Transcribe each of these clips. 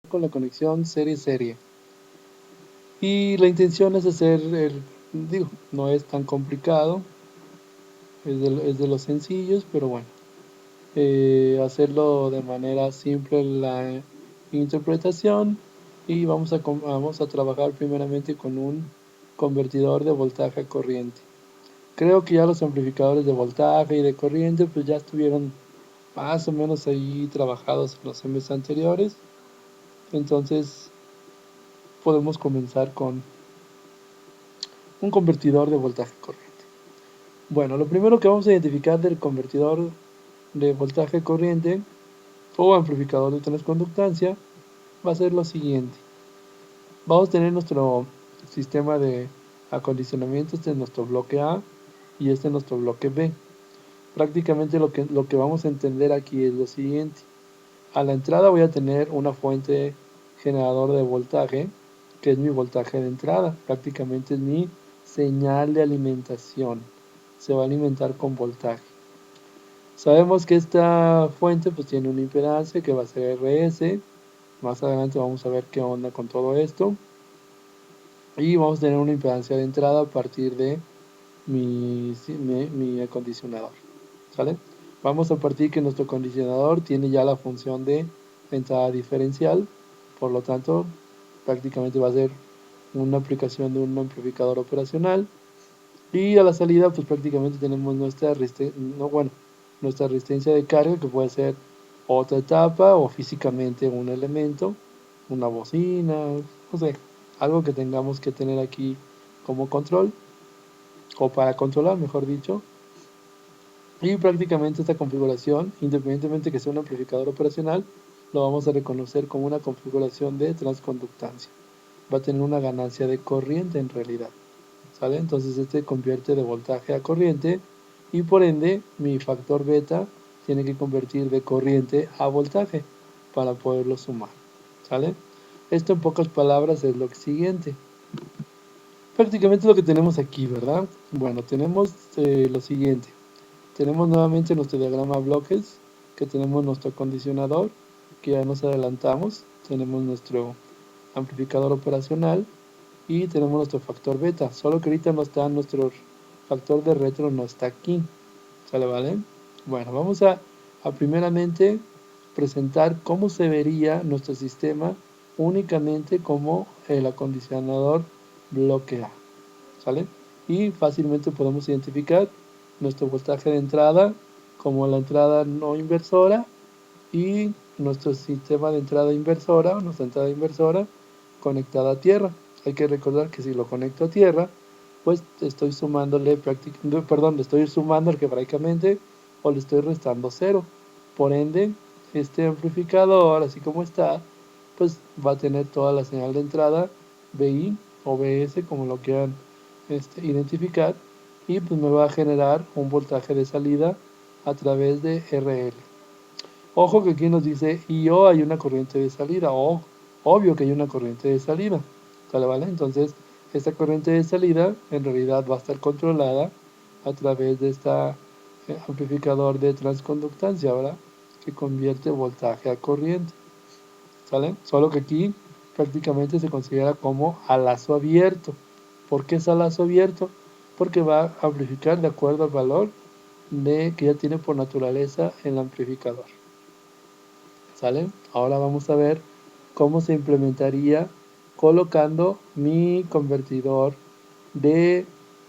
con la conexión serie-serie. Y la intención es hacer, no es tan complicado, es de los sencillos, pero bueno, hacerlo de manera simple la interpretación y vamos a trabajar primeramente con un convertidor de voltaje a corriente. Creo que ya los amplificadores de voltaje y de corriente pues ya estuvieron más o menos ahí trabajados en los semestres anteriores, entonces podemos comenzar con un convertidor de voltaje a corriente. Bueno, lo primero que vamos a identificar del convertidor de voltaje a corriente o amplificador de transconductancia va a ser lo siguiente. Vamos a tener nuestro sistema de acondicionamiento, este es nuestro bloque A y este es nuestro bloque B. Prácticamente lo que vamos a entender aquí es lo siguiente. A la entrada voy a tener una fuente generador de voltaje, que es mi voltaje de entrada, prácticamente es mi señal de alimentación. Se va a alimentar con voltaje. Sabemos que esta fuente pues tiene una impedancia que va a ser RS. Más adelante vamos a ver qué onda con todo esto. Y vamos a tener una impedancia de entrada a partir de mi acondicionador. ¿Sale? Vamos a partir que nuestro acondicionador tiene ya la función de entrada diferencial. Por lo tanto, prácticamente va a ser una aplicación de un amplificador operacional. Y a la salida, pues prácticamente tenemos nuestra resistencia de carga, que puede ser otra etapa o físicamente un elemento, una bocina, no sé, algo que tengamos que tener aquí como control, o para controlar, mejor dicho. Y prácticamente esta configuración, independientemente que sea un amplificador operacional, lo vamos a reconocer como una configuración de transconductancia. Va a tener una ganancia de corriente en realidad. ¿Sale? Entonces este convierte de voltaje a corriente y por ende mi factor beta tiene que convertir de corriente a voltaje para poderlo sumar. ¿Sale? Esto en pocas palabras es lo siguiente. Prácticamente lo que tenemos aquí, ¿verdad? Bueno, tenemos lo siguiente. Tenemos nuevamente nuestro diagrama bloques, que tenemos nuestro acondicionador, que ya nos adelantamos. Tenemos nuestro amplificador operacional y tenemos nuestro factor beta, solo que ahorita no está nuestro factor de retro, no está aquí. ¿Sale? ¿Vale? Bueno, vamos a primeramente presentar cómo se vería nuestro sistema únicamente como el acondicionador bloque A. ¿Sale? Y fácilmente podemos identificar nuestro voltaje de entrada como la entrada no inversora y nuestro sistema de entrada inversora, nuestra entrada inversora conectada a tierra. Hay que recordar que si lo conecto a tierra, pues estoy sumándole le estoy sumando algebraicamente o le estoy restando cero. Por ende, este amplificador, así como está, pues va a tener toda la señal de entrada BI o BS, como lo quieran identificar, y pues me va a generar un voltaje de salida a través de RL. Ojo que aquí nos dice IO hay una corriente de salida, o obvio que hay una corriente de salida, ¿vale? Entonces, esta corriente de salida en realidad va a estar controlada a través de este amplificador de transconductancia, ¿verdad? Que convierte voltaje a corriente, ¿sale? Solo que aquí prácticamente se considera como a lazo abierto. ¿Por qué es a lazo abierto? Porque va a amplificar de acuerdo al valor que ya tiene por naturaleza el amplificador. ¿Sale? Ahora vamos a ver cómo se implementaría colocando mi convertidor de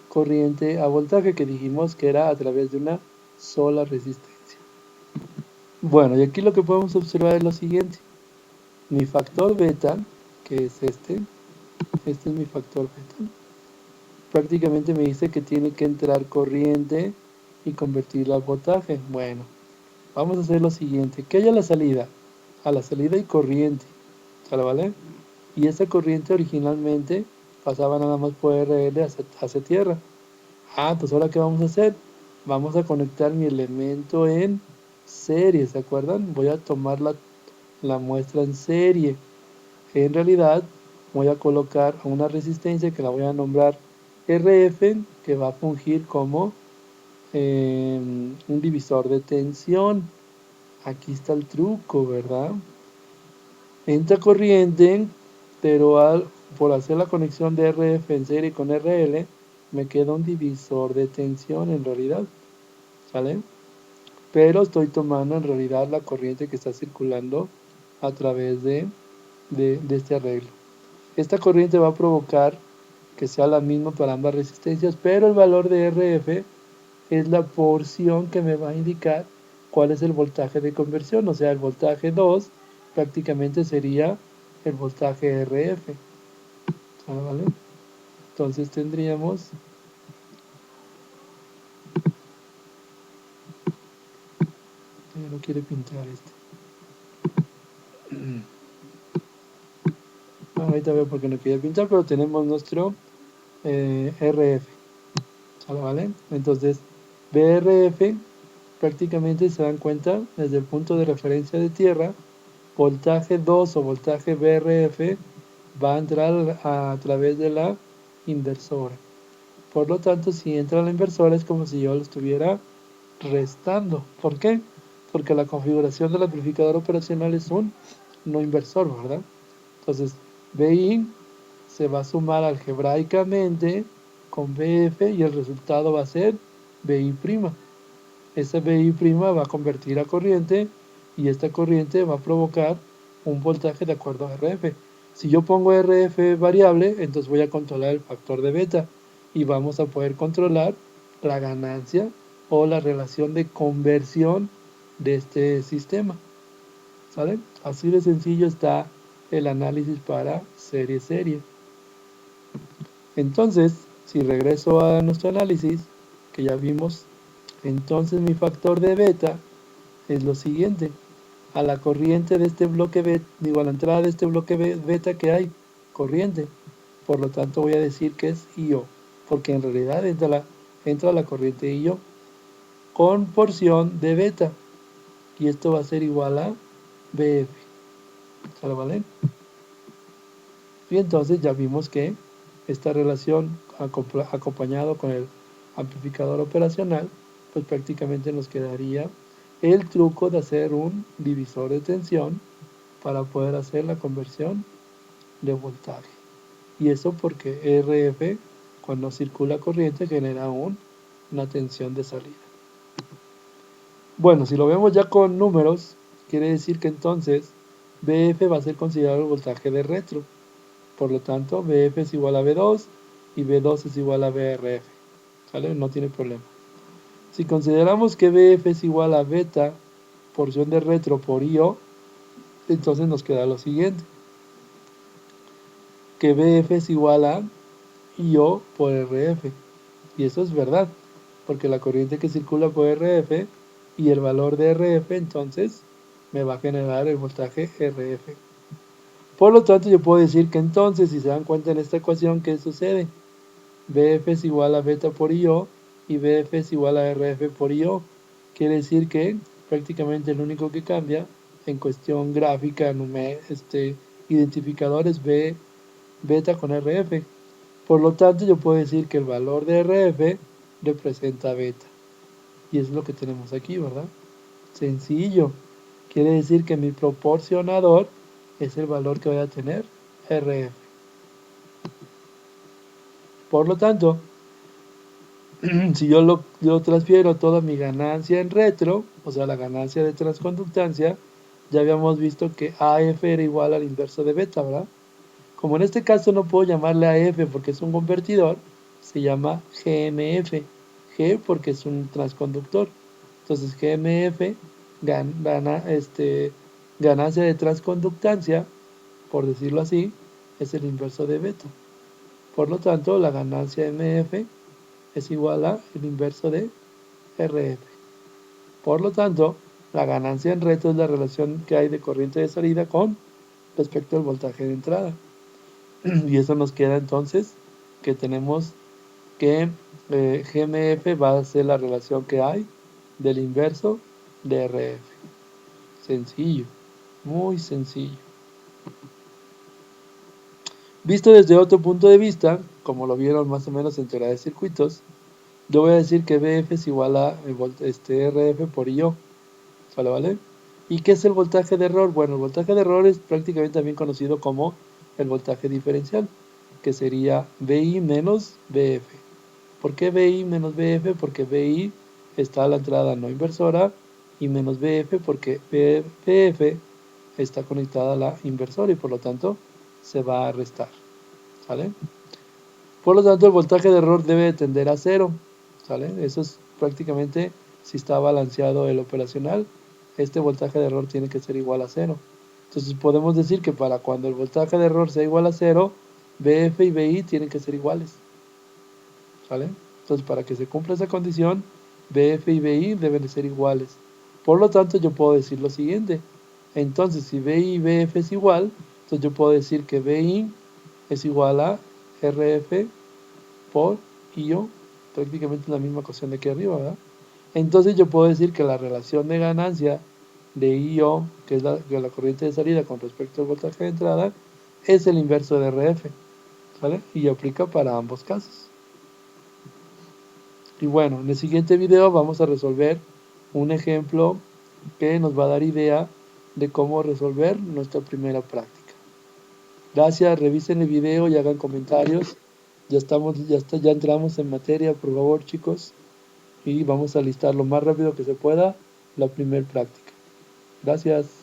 corriente a voltaje, que dijimos que era a través de una sola resistencia. Bueno, y aquí lo que podemos observar es lo siguiente. Mi factor beta, que es este es mi factor beta, prácticamente me dice que tiene que entrar corriente y convertirla a voltaje. Bueno, vamos a hacer lo siguiente. ¿Qué hay a la salida? A la salida hay corriente, ¿vale? Y esa corriente originalmente pasaba nada más por RL hacia tierra. Pues ahora ¿qué vamos a hacer? Vamos a conectar mi elemento en serie, ¿se acuerdan? Voy a tomar la muestra en serie. En realidad voy a colocar una resistencia que la voy a nombrar RF, que va a fungir como un divisor de tensión. Aquí está el truco, ¿verdad? entra corriente, pero por hacer la conexión de RF en serie con RL, me queda un divisor de tensión en realidad, ¿sale? Pero estoy tomando en realidad la corriente que está circulando a través de este arreglo. Esta corriente va a provocar que sea la misma para ambas resistencias, pero el valor de RF es la porción que me va a indicar cuál es el voltaje de conversión, o sea, el voltaje 2 prácticamente sería el voltaje RF, ¿vale? Entonces tendríamos, no quiere pintar este, bueno, ahorita veo por qué no quiere pintar, pero tenemos nuestro RF, ¿vale? Entonces BRF prácticamente se dan cuenta desde el punto de referencia de tierra, voltaje 2 o voltaje BRF va a entrar a través de la inversora. Por lo tanto, si entra la inversora es como si yo lo estuviera restando. ¿Por qué? Porque la configuración del amplificador operacional es un no inversor, ¿verdad? Entonces, BI se va a sumar algebraicamente con BF y el resultado va a ser BI'. Esa BI' va a convertir a corriente y esta corriente va a provocar un voltaje de acuerdo a RF. Si yo pongo RF variable, entonces voy a controlar el factor de beta y vamos a poder controlar la ganancia o la relación de conversión de este sistema. ¿Sale? Así de sencillo está el análisis para serie. Entonces, si regreso a nuestro análisis, que ya vimos, entonces mi factor de beta es lo siguiente. A la corriente de este bloque beta, a la entrada de este bloque beta que hay corriente. Por lo tanto voy a decir que es IO, porque en realidad entra la corriente IO con porción de beta. Y esto va a ser igual a BF. ¿Vale? Y entonces ya vimos que esta relación acompañado con el amplificador operacional, pues prácticamente nos quedaría el truco de hacer un divisor de tensión para poder hacer la conversión de voltaje. Y eso porque RF, cuando circula corriente, genera una tensión de salida. Bueno, si lo vemos ya con números, quiere decir que entonces BF va a ser considerado el voltaje de retro. Por lo tanto, BF es igual a B2 y B2 es igual a BRF. ¿Sale? No tiene problema. Si consideramos que BF es igual a beta, porción de retro por IO, entonces nos queda lo siguiente. Que BF es igual a IO por RF. Y eso es verdad, porque la corriente que circula por RF y el valor de RF, entonces me va a generar el voltaje RF. Por lo tanto, yo puedo decir que entonces, si se dan cuenta en esta ecuación, ¿qué sucede? BF es igual a beta por IO y BF es igual a RF por IO. Quiere decir que prácticamente lo único que cambia en cuestión gráfica, identificadores beta con RF. Por lo tanto, yo puedo decir que el valor de RF representa beta. Y es lo que tenemos aquí, ¿verdad? Sencillo. Quiere decir que mi proporcionador es el valor que voy a tener RF. Por lo tanto, si yo transfiero toda mi ganancia en retro, o sea, la ganancia de transconductancia, ya habíamos visto que AF era igual al inverso de beta, ¿verdad? Como en este caso no puedo llamarle AF porque es un convertidor, se llama GMF. G porque es un transconductor. Entonces GMF, ganancia de transconductancia, por decirlo así, es el inverso de beta. Por lo tanto, la ganancia MF es igual a el inverso de RF. Por lo tanto, la ganancia en retro es la relación que hay de corriente de salida con respecto al voltaje de entrada. Y eso nos queda entonces que tenemos que GMF va a ser la relación que hay del inverso de RF. Sencillo, muy sencillo. Visto desde otro punto de vista, como lo vieron más o menos en teoría de circuitos, yo voy a decir que BF es igual a RF por IO. ¿Vale? ¿Y qué es el voltaje de error? Bueno, el voltaje de error es prácticamente también conocido como el voltaje diferencial, que sería VI menos VF. ¿Por qué VI menos VF? Porque VI está a la entrada no inversora y menos VF porque VF está conectada a la inversora y por lo tanto se va a restar. ¿Sale? Por lo tanto, el voltaje de error debe tender a cero. ¿Sale? Eso es prácticamente si está balanceado el operacional. Este voltaje de error tiene que ser igual a cero. Entonces podemos decir que para cuando el voltaje de error sea igual a cero, VF y VI tienen que ser iguales. ¿Sale? Entonces para que se cumpla esa condición, VF y VI deben de ser iguales. Por lo tanto, yo puedo decir lo siguiente. Entonces, si VI y VF es igual, entonces yo puedo decir que VI es igual a RF por IO, prácticamente la misma ecuación de aquí arriba, ¿verdad? Entonces yo puedo decir que la relación de ganancia de IO, que es la corriente de salida con respecto al voltaje de entrada, es el inverso de RF, ¿vale? Y aplica para ambos casos. Y bueno, en el siguiente video vamos a resolver un ejemplo que nos va a dar idea de cómo resolver nuestra primera práctica. Gracias, revisen el video y hagan comentarios. Ya entramos en materia, por favor, chicos. Y vamos a listar lo más rápido que se pueda la primera práctica. Gracias.